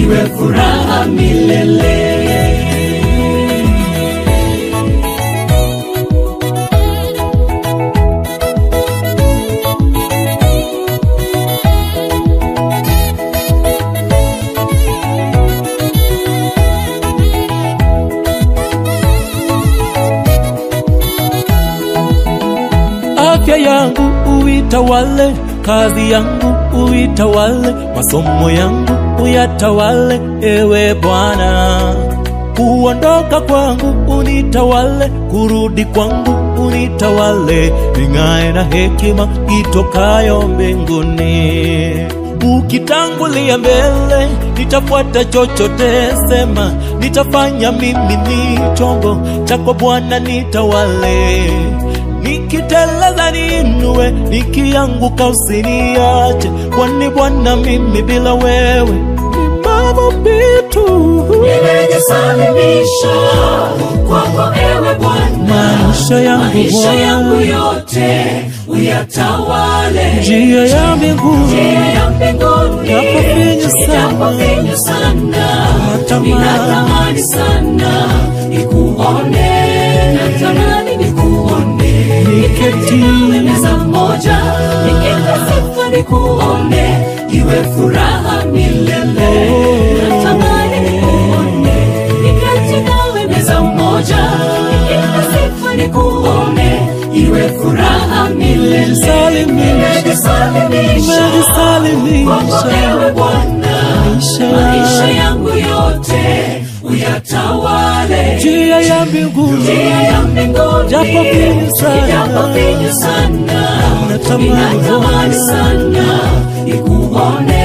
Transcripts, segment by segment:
iwe furaha milele. Afya yangu uitawale, kazi yangu uitawale, masomo yangu uyatawale ewe Bwana. Kuondoka kwangu unitawale, kurudi kwangu unitawale, ning'ae na hekima itokayo mbinguni. Ukitangulia mbele nitafuata chochote sema, nitafanya mimi ni chombo chako Bwana, nitawale. Nikiteleza niinue, nikianguka usiniache, kwani Bwana mimi bila wewe ni mavumbi tu. Nimejisalimisha kwako ewe Bwana, maisha yangu yote uyatawale. Njia ya mbinguni yapofinya sana, ninatamani sana nikuone, natamani nikuone. Niketi nawe meza moja, nikiimba sifa nikuone, iwe furaha milele. Natamani nikuone, niketi nawe meza moja, nikiimba sifa nikuone, iwe furaha milele. Nimejisalimisha kwako ewe Bwana, maisha yangu yote uyatawale. Njia ya mbinguni japofinya sana, ninatamani sana nikuone,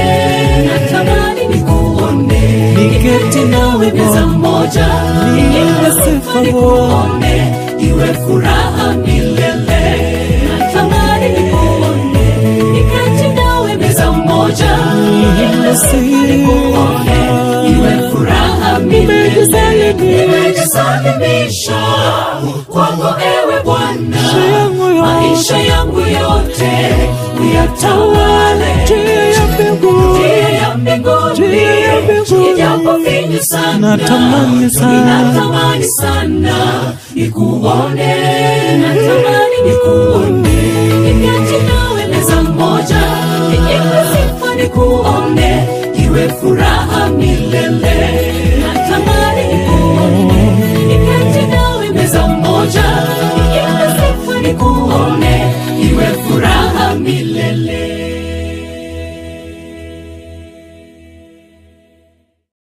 natamani nikuone. Niketi nawe meza moja, niimbe sifa nikuone, iwe furaha milele. Natamani nikuone, niketi nawe meza moja, niimbe sifa nikuone, iwe furaha milele. Nimejisalimisha kwako ewe Bwana, maisha yangu yote uyatawale. Njia ya mbinguni ijapofinya sana, ninatamani sana nikuone, natamani nikuone. Niketi nawe meza moja, niimbe sifa nikuone, iwe furaha milele. Natamani nikuone, niketi nawe meza moja, niimbe sifa nikuone, iwe furaha milele.